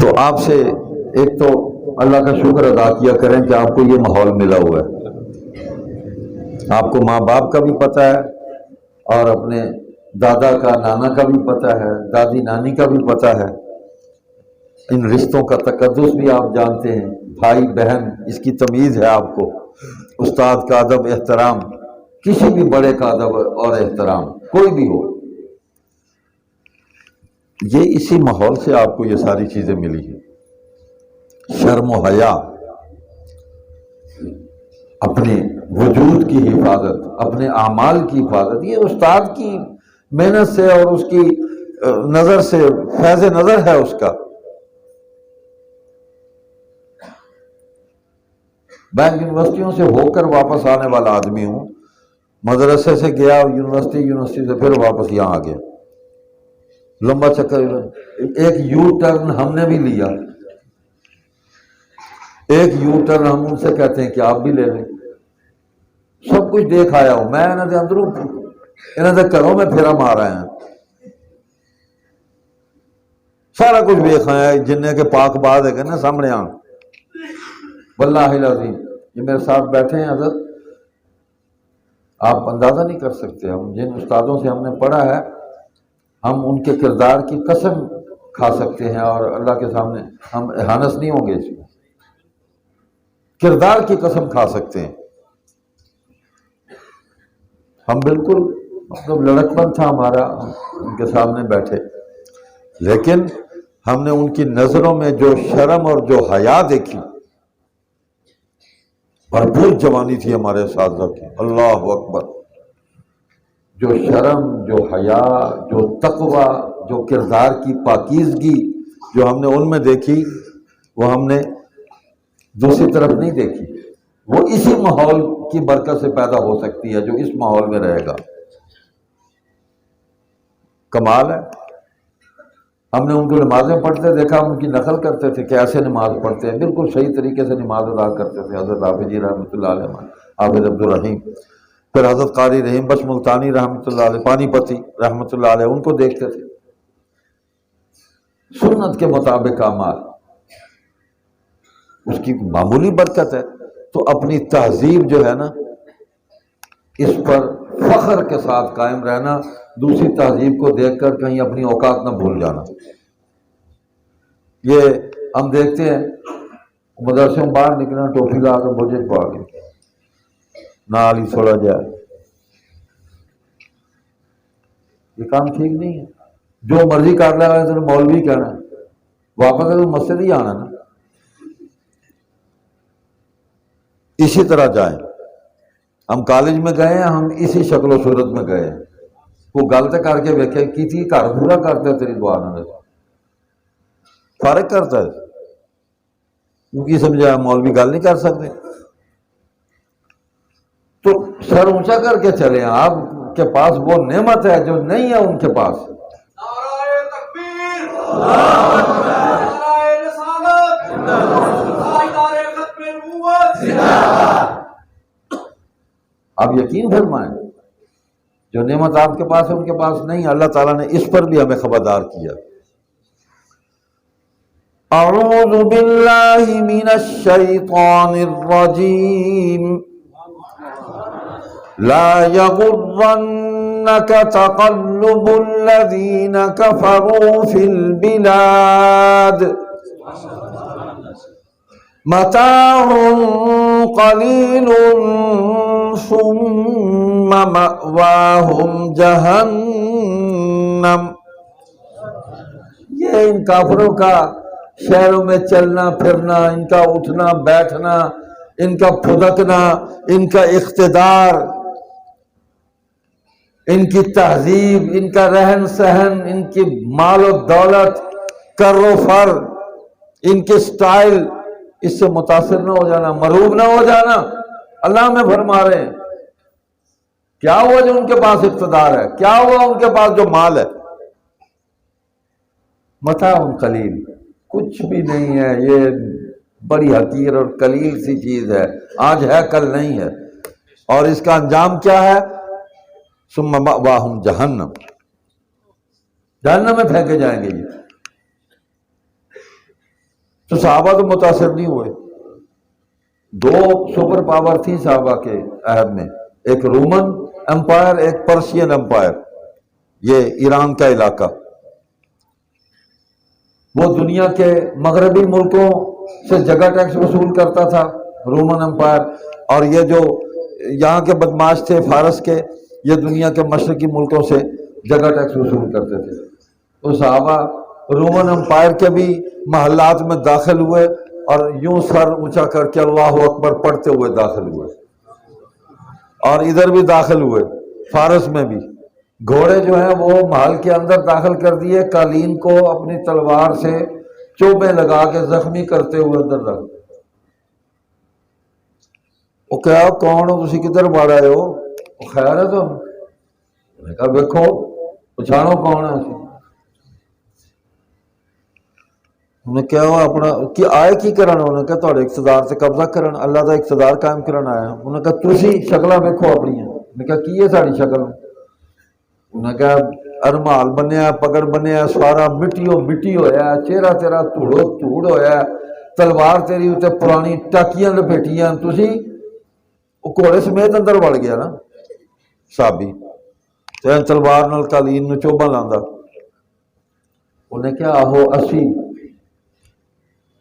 تو آپ سے ایک تو اللہ کا شکر ادا کیا کریں کہ آپ کو یہ ماحول ملا ہوا ہے، آپ کو ماں باپ کا بھی پتہ ہے اور اپنے دادا کا نانا کا بھی پتہ ہے، دادی نانی کا بھی پتہ ہے، ان رشتوں کا تقدس بھی آپ جانتے ہیں، بھائی بہن اس کی تمیز ہے آپ کو، استاد کا ادب احترام، کسی بھی بڑے کا ادب اور احترام کوئی بھی ہو، یہ اسی ماحول سے آپ کو یہ ساری چیزیں ملی ہیں۔ شرم و حیا، اپنے وجود کی حفاظت، اپنے اعمال کی حفاظت، یہ استاد کی محنت سے اور اس کی نظر سے فیض نظر ہے اس کا۔ میں یونیورسٹیوں سے ہو کر واپس آنے والا آدمی ہوں، مدرسے سے گیا یونیورسٹی سے پھر واپس یہاں آ گیا، لمبا چکر، ایک یو ٹرن ہم نے بھی لیا، ایک یو ٹرن ہم ان سے کہتے ہیں کہ آپ بھی لے لیں، سب کچھ دیکھ آیا ہوں میں، انہوں نے اندروں انہوں نے گھروں میں پھیرا مار رہے ہیں، سارا کچھ دیکھ آیا، جنہیں کے پاک باز ہے نا سامنے آن، واللہ العظیم یہ میرے ساتھ بیٹھے ہیں حضرت، آپ اندازہ نہیں کر سکتے، ہم جن استادوں سے ہم نے پڑھا ہے ہم ان کے کردار کی قسم کھا سکتے ہیں، اور اللہ کے سامنے ہم احانت نہیں ہوں گے، اس میں کردار کی قسم کھا سکتے ہیں۔ ہم بالکل مطلب لڑکپن تھا ہمارا ان کے سامنے بیٹھے، لیکن ہم نے ان کی نظروں میں جو شرم اور جو حیا دیکھی، بھرپور جوانی تھی ہمارے اساتذہ کی، اللہ اکبر، جو شرم، جو حیا، جو تقوی، جو کردار کی پاکیزگی جو ہم نے ان میں دیکھی، وہ ہم نے دوسری طرف نہیں دیکھی، وہ اسی ماحول کی برکت سے پیدا ہو سکتی ہے جو اس ماحول میں رہے گا۔ کمال ہے، ہم نے ان کو نمازیں پڑھتے دیکھا، ان کی نقل کرتے تھے کہ ایسے نماز پڑھتے ہیں، بالکل صحیح طریقے سے نماز ادا کرتے تھے حضرت حافظ جی رحمۃ اللہ علیہ، حافظ عبدالرحیم، پھر حضرت قاری رحیم بخش ملتانی رحمۃ اللہ علیہ، پانی پتی رحمۃ اللہ علیہ، ان کو دیکھتے تھے، سنت کے مطابق اعمال، اس کی معمولی برکت ہے۔ تو اپنی تہذیب جو ہے نا، اس پر فخر کے ساتھ قائم رہنا، دوسری تہذیب کو دیکھ کر کہیں اپنی اوقات نہ بھول جانا۔ یہ ہم دیکھتے ہیں مدرسے میں باہر نکلنا، ٹوپی لا کے بوجھ پا کے نال ہی چھوڑا جائے، یہ کام ٹھیک نہیں ہے۔ جو مرضی کر لے تو مولوی کہنا ہے، واپس تو مسجد ہی آنا نا۔ اسی طرح جائیں، ہم کالج میں گئے ہیں، ہم اسی شکل و صورت میں گئے ہیں، وہ غلط کر کے ویکھے کی تھی، گھر پورا کرتے تیری دعا نہ فارغ کرتا ہے، کیونکہ سمجھا مولوی گل نہیں کر سکتے، تو سر اونچا کر کے چلے، آپ کے پاس وہ نعمت ہے جو نہیں ہے ان کے پاس۔ نعرہ تکبیر، نعرہ رسالت، نعرہ ختم نبوت، آپ یقین فرمائیں، جو نعمت آپ کے پاس ہے ان کے پاس نہیں، اللہ تعالیٰ نے اس پر بھی ہمیں خبردار کیا۔ اعوذ باللہ من الشیطان الرجیم، لا یغرنک تقلب الذین کفروا فی البلاد، متاع قلیل ثم مأواہم جہنم۔ یہ ان کافروں کا شہروں میں چلنا پھرنا، ان کا اٹھنا بیٹھنا، ان کا پھدکنا، ان کا اقتدار، ان کی تہذیب، ان کا رہن سہن، ان کی مال و دولت، کر و فر، ان کے سٹائل، اس سے متاثر نہ ہو جانا، مرعوب نہ ہو جانا۔ اللہ میں فرما رہے ہیں، کیا ہوا جو ان کے پاس اقتدار ہے، کیا ہوا ان کے پاس جو مال ہے، متاع قلیل، کچھ بھی نہیں ہے، یہ بڑی حقیر اور قلیل سی چیز ہے، آج ہے کل نہیں ہے، اور اس کا انجام کیا ہے؟ ثم مأواہم جہنم، جہنم میں پھینکے جائیں گے۔ یہ تو صحابہ تو متاثر نہیں ہوئے. دو سپر پاور تھی صحابہ کے عہد میں، ایک رومن امپائر، ایک پرشین امپائر، یہ ایران کا علاقہ. وہ دنیا کے مغربی ملکوں سے جگہ ٹیکس وصول کرتا تھا رومن امپائر، اور یہ جو یہاں کے بدماش تھے فارس کے، یہ دنیا کے مشرقی ملکوں سے جگہ ٹیکس وصول کرتے تھے. تو صحابہ رومن امپائر کے بھی محلات میں داخل ہوئے اور یوں سر اونچا کر کے اللہ اکبر پڑھتے ہوئے داخل ہوئے، اور ادھر بھی داخل ہوئے فارس میں بھی. گھوڑے جو ہیں وہ محل کے اندر داخل کر دیے، قالین کو اپنی تلوار سے چوبیں لگا کے زخمی کرتے ہوئے اندر رکھ. وہ کہا کون ہو تسی، کدھر بڑھ آئے ہو؟ وہ خیر ہے تو میں کہا دیکھو پچھاڑو کون ہے. انہیں کیا ہوا اپنا کہ آئے کی کرنا، انہوں نے کہا تھوڑے اقتدار سے قبضہ کرنا، اللہ کا اقتدار قائم کرنا آیا. انہوں نے کہا تسی شکلیں ویکھو اپنی. انہوں نے کہا کی ہے ساری شکل؟ انہوں نے کہا ارمال بنیا، پگڑ بنیا، سارا مٹیو مٹی ہویا، چہرہ تیرا دھوڑو دھوڑ ہویا، تلوار تیری اتنے پرانی ٹاکیاں لپیٹیاں، تسی وہ گھوڑے سمیت اندر وڑ گیا نا صحابی، تلوار نال قالین میں چوبا لاندا. انہیں کہا آہو اسی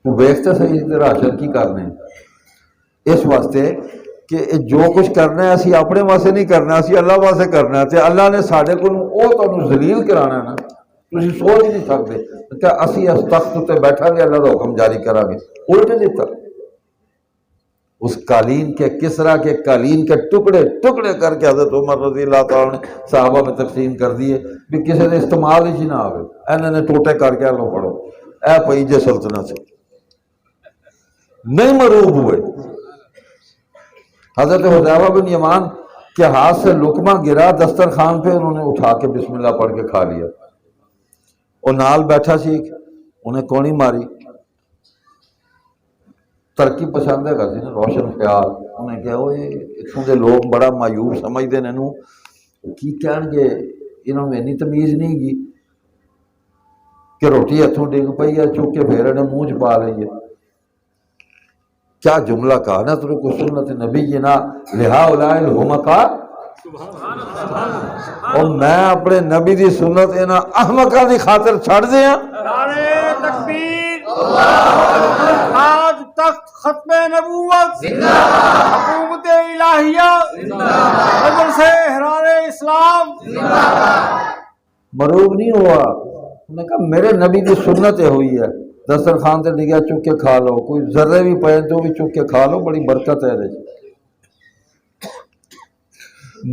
ویختے صحیح تیرا حشر کی کرنے، اس واسطے کہ جو کچھ کرنا ہے اسی اپنے واسطے نہیں کرنا، اسی اللہ واسطے کرنا ہے. تے اللہ نے ساڈے کول وہ تانوں ذلیل کرانا ہے نا، تسی سوچ نہیں سکتے کہ اسی اس تخت تے بیٹھا گے اللہ کا حکم جاری کرا گے. الٹ دیتا اس قالین کے، کسرا کے قالین کے ٹکڑے ٹکڑے کر کے حضرت عمر رضی اللہ تعالیٰ نے صحابہ میں تقسیم کر دیے بھی کسی نے استعمال ہی نہ آئے. انہوں نے ٹوٹے کر کے لو پڑھو اے پئی جے سلطنت سے نہیں مروب ہوئے. حضرت حذیفہ بن یمان کے ہاتھ سے لقمہ گرا دسترخوان پہ، انہوں نے اٹھا کے بسم اللہ پڑھ کے کھا لیا. اور نال بیٹھا سی انہیں کونی ماری، ترقی پسند ہے سی نا، روشن خیال. انہیں کہا وہ اتوں کے لوگ بڑا مایوب سمجھتے ہیں انہوں کی کہن گے، انہوں نے اینی تمیز نہیں کی کہ روٹی ہتھوں ڈگ پئی ہے چک کے پھر انہیں منہ چ پا لی ہے. کیا جملہ کہا نا تر کو سنت نبی جنا لہا الحمقا، اور میں اپنے نبی دی سنت انہاں احمقاں دی خاطر چھڑ دیا. نعرہ تکبیر، آج تک ختم نبوت، حکومت الہیہ، مجلس احرار اسلام. مروب نہیں ہوا. انہوں نے کہا میرے نبی دی سنت ہوئی ہے، دسترخوان تے ڈگیا چک کے کھا لو، کوئی ذرے بھی پے تو بھی چک کے کھا لو، بڑی برکت ہے.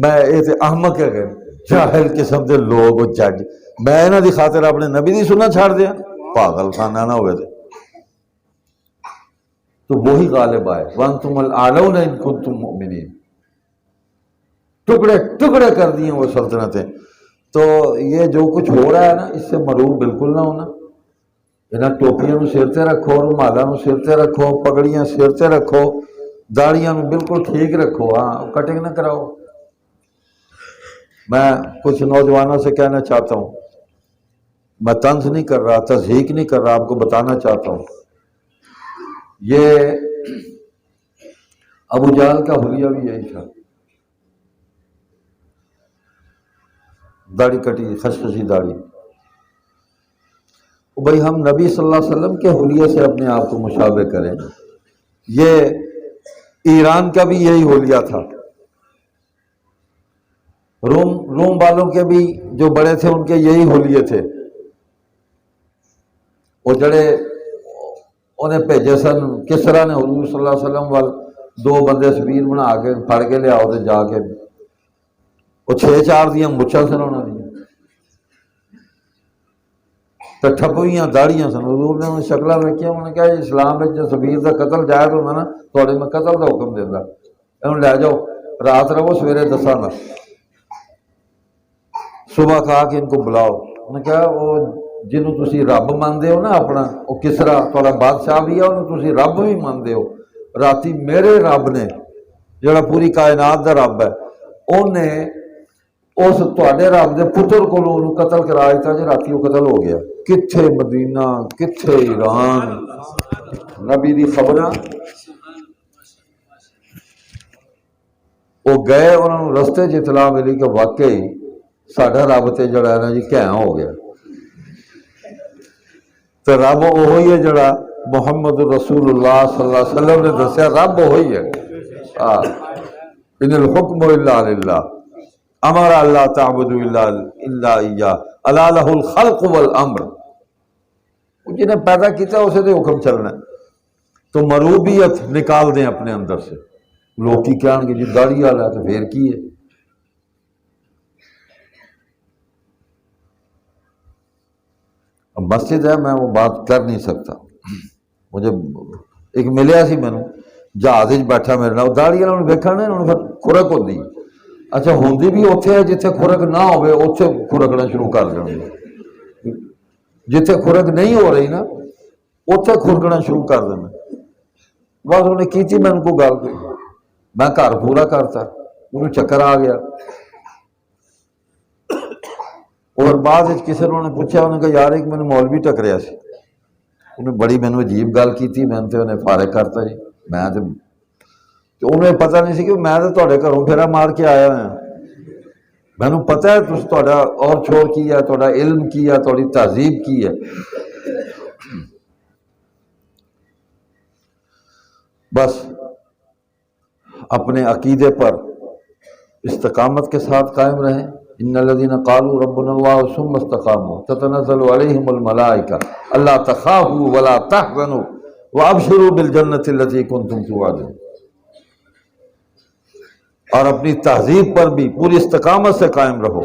میں یہ تے احمق ہے جاہل قسم دے لوگ جج، میں انہاں دی خاطر اپنے نبی دی سنت چھاڑ دیا؟ پاگل خانہ نہ ہوئے تو وہی غالب آئے. وانتم الاعلون ان کنتم مؤمنین. ٹکڑے ٹکڑے کر دیے وہ سلطنتیں. تو یہ جو کچھ ہو رہا ہے نا، اس سے مروب بالکل نہ ہونا. انہاں ٹوپیاں نو سر تے رکھو، رومالاں نو سر تے رکھو، پگڑیاں سر تے رکھو، داڑیاں نو بالکل ٹھیک رکھو، ہاں کٹنگ نہ کراؤ. میں کچھ نوجوانوں سے کہنا چاہتا ہوں، میں طنز نہیں کر رہا، تضحیک نہیں کر رہا، آپ کو بتانا چاہتا ہوں. یہ ابو جہل کا حلیہ بھی یہی تھا، داڑھی کٹی خشخشی داڑھی. بھائی ہم نبی صلی اللہ علیہ وسلم کے حلیے سے اپنے آپ کو مشابہ کریں. یہ ایران کا بھی یہی حلیہ تھا، روم والوں کے بھی جو بڑے تھے ان کے یہی حلیے تھے. وہ جڑے انہیں بھیجے سن کسرا نے حضور صلی اللہ علیہ وسلم وال دو بندے سبیر بنا کے پھڑ کے لیا تو جا کے وہ 6-4 دیاں مچھاں سن انہوں نے تو ٹھپویاں داڑیاں سن. حضور نے انہیں شکلیں ویکھیاں، انہوں نے کہا اسلام میں جو سبیر کا قتل جائز ہونا نا، تھوڑے میں قتل کا حکم دینا، انہوں لے جاؤ رات رہو سویرے دساں گا. صبح کہا کہ ان کو بلاؤ. انہوں نے کہا وہ جنہوں تسی رب مانتے ہو نا اپنا، وہ کسرا تھوڑا بادشاہ بھی ہے، انہوں تسی رب بھی مانتے ہو. راتی میرے رب نے جڑا پوری کائنات دا رب ہے، انہیں اس تواڈے رب دے پتر کولوں اونوں قتل کرا دتا جے، راتی وہ قتل ہو گیا۔ کتھے مدینہ، کتھے ایران، نبی دی خبراں وہ گئے، انہوں نے رستے چ اطلاع ملی کہ واقعی ساڈا رب تے جڑا ہے نا جی گھیاں ہو گیا۔ تو رب وہی ہے جڑا محمد رسول اللہ صلی اللہ علیہ وسلم نے دسیا، رب وہی ہے۔ ان الحکم الا للہ امر اللہ تعبدوا الا ایاہ الا لہ الخلق والامر، جنہیں پیدا کیتا اسے دے حکم چلنا ہے۔ تو مروبیت نکال دیں اپنے اندر سے۔ لوگ کی کہن گے جی داڑھی والا ہے تو پھر کی ہے؟ اب مسجد ہے، میں وہ بات کر نہیں سکتا۔ مجھے ایک ملیا سی مینوں جہاز بیٹھا میرے نال، داڑھی والا ویکھا نا انہوں پھر خورک ہوندی، اچھا ہوندی بھی اوتھے ہے جتھے خورک نہ ہوئے، اوتھے خورکنا شروع کر دیں گے۔ جتھے خورک نہیں ہو رہی نا اوتھے خورکنا شروع کر دینا۔ بس انہیں کیتی میں ان کو گل کوئی، میں گھر پورا کرتا، انہوں چکر آ گیا۔ اور بعد کسی نے پوچھا، انہوں نے کہا یار ایک میں نے مولوی ٹکریا سی، انہیں بڑی مینوں عجیب گل کی تھی، میں تو انہیں فارغ کرتا جی۔ میں تو انہیں پتہ نہیں سی کہ میں تو تواڈے گھروں پھیرا مار کے آیا ہوا، مینوں پتہ ہے تس تواڈا اور چھوڑ کی ہے، تواڈا علم کی ہے، تواڈی تہذیب کی ہے۔ بس اپنے عقیدے پر استقامت کے ساتھ قائم رہیں۔ ان الذين قالوا ربنا الله ثم استقاموا تتنزل عليهم الملائكة الا تخافوا ولا تحزنوا وابشروا بالجنة التي كنتم توعدون۔ اور اپنی تہذیب پر بھی پوری استقامت سے قائم رہو۔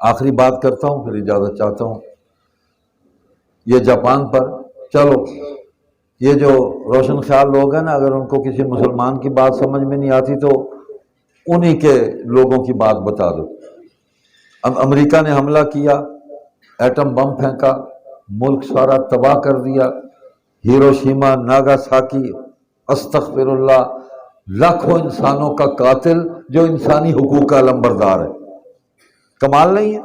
آخری بات کرتا ہوں پھر اجازت چاہتا ہوں۔ یہ جاپان پر چلو، یہ جو روشن خیال لوگ ہیں نا، اگر ان کو کسی مسلمان کی بات سمجھ میں نہیں آتی تو انہی کے لوگوں کی بات بتا دو۔ اب امریکہ نے حملہ کیا، ایٹم بم پھینکا، ملک سارا تباہ کر دیا، ہیروشیما ناگاساکی، استغفر اللہ، لاکھوں انسانوں کا قاتل جو انسانی حقوق کا علمبردار ہے۔ کمال نہیں ہے؟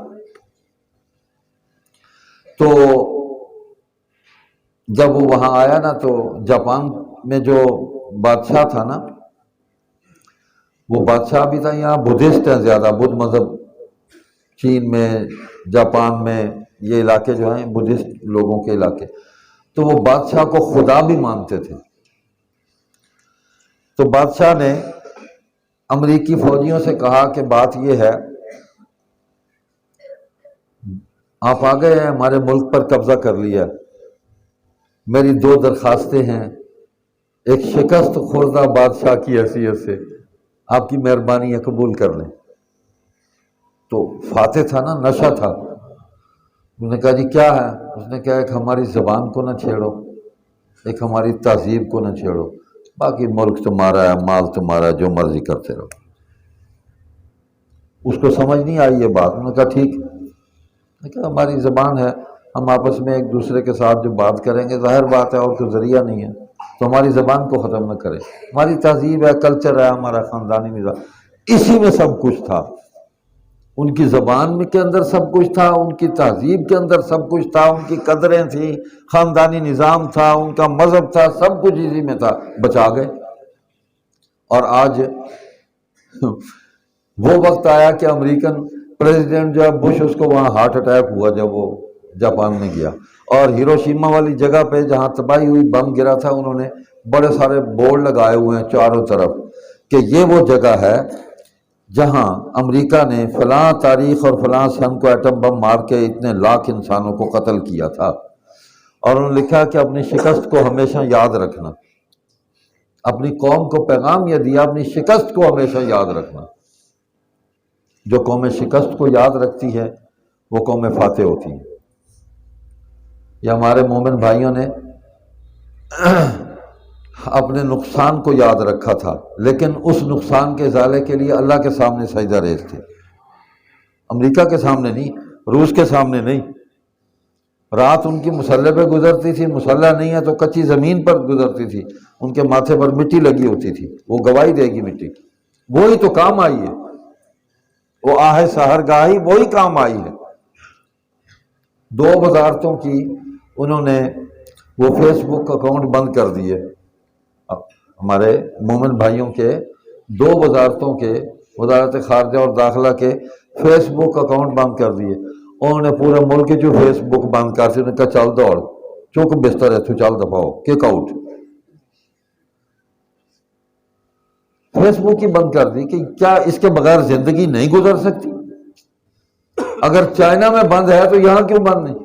تو جب وہ وہاں آیا نا تو جاپان میں جو بادشاہ تھا نا، وہ بادشاہ بھی تھا، یہاں بدھسٹ ہیں زیادہ، بدھ مذہب چین میں، جاپان میں، یہ علاقے جو ہیں بدھسٹ لوگوں کے علاقے، تو وہ بادشاہ کو خدا بھی مانتے تھے۔ تو بادشاہ نے امریکی فوجیوں سے کہا کہ بات یہ ہے، آپ آ گئے ہیں، ہمارے ملک پر قبضہ کر لیا، میری دو درخواستیں ہیں۔ ایک شکست خوردہ بادشاہ کی حیثیت سے آپ کی مہربانی ہے قبول کر لیں۔ تو فاتح تھا نا، نشہ تھا، انہوں نے کہا جی کیا ہے؟ اس نے کہا ایک ہماری زبان کو نہ چھیڑو، ایک ہماری تہذیب کو نہ چھیڑو، باقی ملک تمہارا ہے، مال تمہارا ہے، جو مرضی کرتے رہو۔ اس کو سمجھ نہیں آئی یہ بات، انہوں نے کہا ٹھیک، لیکن ہماری زبان ہے، ہم آپس میں ایک دوسرے کے ساتھ جو بات کریں گے، ظاہر بات ہے اور کوئی ذریعہ نہیں ہے، تو ہماری زبان کو ختم نہ کریں، ہماری تہذیب ہے، کلچر ہے، ہمارا خاندانی نظام، اسی میں سب کچھ تھا۔ ان کی زبان میں کے اندر سب کچھ تھا، ان کی تہذیب کے اندر سب کچھ تھا، ان کی قدریں تھیں، خاندانی نظام تھا، ان کا مذہب تھا، سب کچھ اسی میں تھا، بچا گئے۔ اور آج وہ وقت آیا کہ امریکن پریزیڈنٹ جو بش، اس کو وہاں ہارٹ اٹیک ہوا جب وہ جاپان میں گیا، اور ہیروشیما والی جگہ پہ جہاں تباہی ہوئی، بم گرا تھا، انہوں نے بڑے سارے بورڈ لگائے ہوئے ہیں چاروں طرف کہ یہ وہ جگہ ہے جہاں امریکہ نے فلاں تاریخ اور فلاں سن کو ایٹم بم مار کے اتنے لاکھ انسانوں کو قتل کیا تھا۔ اور انہوں نے لکھا کہ اپنی شکست کو ہمیشہ یاد رکھنا، اپنی قوم کو پیغام یہ دیا، اپنی شکست کو ہمیشہ یاد رکھنا۔ جو قوم شکست کو یاد رکھتی ہے وہ قوم فاتح ہوتی ہے۔ یہ ہمارے مومن بھائیوں نے اپنے نقصان کو یاد رکھا تھا، لیکن اس نقصان کے ازالے کے لیے اللہ کے سامنے سجدہ ریز تھے، امریکہ کے سامنے نہیں، روس کے سامنے نہیں۔ رات ان کی مسلح پہ گزرتی تھی، مسلح نہیں ہے تو کچی زمین پر گزرتی تھی، ان کے ماتھے پر مٹی لگی ہوتی تھی، وہ گواہی دے گی مٹی، وہی تو کام آئی ہے۔ وہ آہ سحر گاہی وہی کام آئی ہے۔ 2 وزارتوں کی انہوں نے وہ فیس بک اکاؤنٹ بند کر دیے، ہمارے مومن بھائیوں کے 2 وزارتوں کے، وزارت خارجہ اور داخلہ کے فیس بک اکاؤنٹ بند کر دیے۔ انہوں نے پورے ملک کی جو فیس بک بند کر دی، انہوں نے کہا چل دوڑ چک بستر ہے تو چل دفاع ہو، کک آؤٹ۔ فیس بک ہی بند کر دی کہ کیا اس کے بغیر زندگی نہیں گزر سکتی؟ اگر چائنا میں بند ہے تو یہاں کیوں بند نہیں؟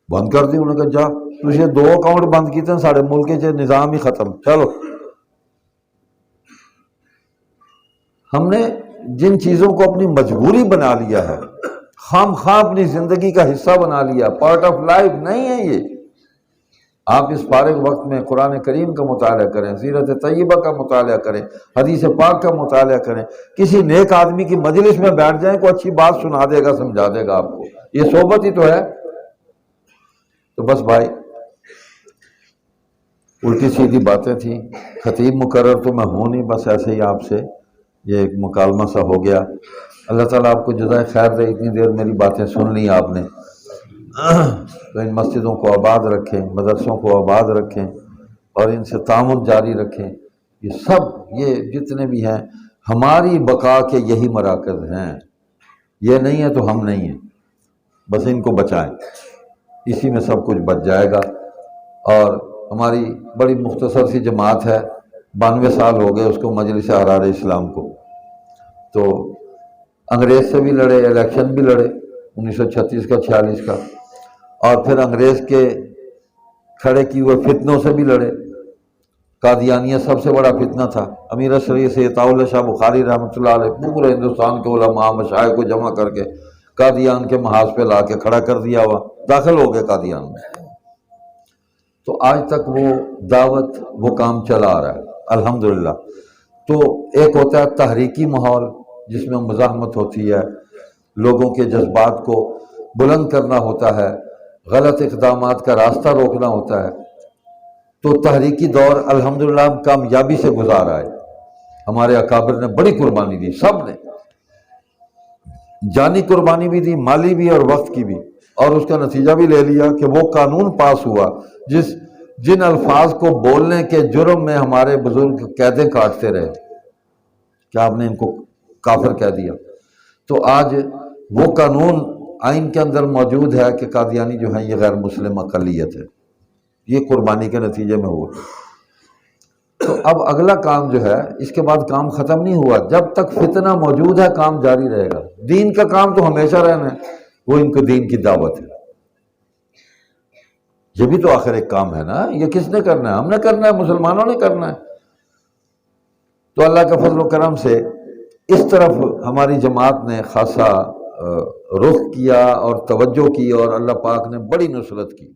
بند کر دی۔ انہوں نے کہا جا تجھے 2 اکاؤنٹ بند کیتے ہیں، سارے ملک کے نظام ہی ختم، چلو۔ ہم نے جن چیزوں کو اپنی مجبوری بنا لیا ہے، خام خواہ اپنی زندگی کا حصہ بنا لیا، پارٹ آف لائف نہیں ہے یہ۔ آپ اس فارغ وقت میں قرآن کریم کا مطالعہ کریں، سیرت طیبہ کا مطالعہ کریں، حدیث پاک کا مطالعہ کریں، کسی نیک آدمی کی مجلس میں بیٹھ جائیں، کوئی اچھی بات سنا دے گا، سمجھا دے گا آپ کو، یہ صحبت ہی تو ہے۔ تو بس بھائی الٹی سیدھی باتیں تھیں، خطیب مقرر تو میں ہوں نہیں، بس ایسے ہی آپ سے یہ ایک مکالمہ سا ہو گیا۔ اللہ تعالیٰ آپ کو جزائے خیر دے، اتنی دیر میری باتیں سن لی آپ نے، تو ان مسجدوں کو آباد رکھیں، مدرسوں کو آباد رکھیں اور ان سے تعاون جاری رکھیں۔ یہ سب یہ جتنے بھی ہیں ہماری بقا کے یہی مراکز ہیں، یہ نہیں ہے تو ہم نہیں ہیں، بس ان کو بچائیں، اسی میں سب کچھ بچ جائے گا۔ اور ہماری بڑی مختصر سی جماعت ہے، 92 سال ہو گئے اس کو، مجلس احرار اسلام کو، تو انگریز سے بھی لڑے، الیکشن بھی لڑے 1936 کا 46 کا، اور پھر انگریز کے کھڑے کیے ہوئے فتنوں سے بھی لڑے۔ قادیانیہ سب سے بڑا فتنہ تھا، امیر شریف سید اللہ شاہ بخاری رحمۃ اللہ علیہ پورے ہندوستان کے علماء مشائخ کو جمع کر کے قادیان کے محاذ پہ لا کے کھڑا کر دیا ہوا، داخل ہو گئے قادیان میں۔ تو آج تک وہ دعوت، وہ کام چلا آ رہا ہے الحمدللہ۔ تو ایک ہوتا ہے تحریکی ماحول جس میں مزاحمت ہوتی ہے، لوگوں کے جذبات کو بلند کرنا ہوتا ہے، غلط اقدامات کا راستہ روکنا ہوتا ہے۔ تو تحریکی دور الحمدللہ کامیابی سے گزارا ہے، ہمارے اکابر نے بڑی قربانی دی، سب نے جانی قربانی بھی دی، مالی بھی اور وقت کی بھی، اور اس کا نتیجہ بھی لے لیا کہ وہ قانون پاس ہوا جن الفاظ کو بولنے کے جرم میں ہمارے بزرگ قیدیں کاٹتے رہے، کیا آپ نے ان کو کافر کہہ دیا؟ تو آج وہ قانون آئین کے اندر موجود ہے کہ قادیانی جو ہیں یہ غیر مسلم اقلیت ہے، یہ قربانی کے نتیجے میں ہوا۔ تو اب اگلا کام جو ہے، اس کے بعد کام ختم نہیں ہوا، جب تک فتنہ موجود ہے کام جاری رہے گا۔ دین کا کام تو ہمیشہ رہنا ہے، وہ ان کو دین کی دعوت ہے، یہ بھی تو آخر ایک کام ہے نا، یہ کس نے کرنا ہے؟ ہم نے کرنا ہے، مسلمانوں نے کرنا ہے۔ تو اللہ کا فضل و کرم سے اس طرف ہماری جماعت نے خاصا رخ کیا اور توجہ کی، اور اللہ پاک نے بڑی نصرت کی۔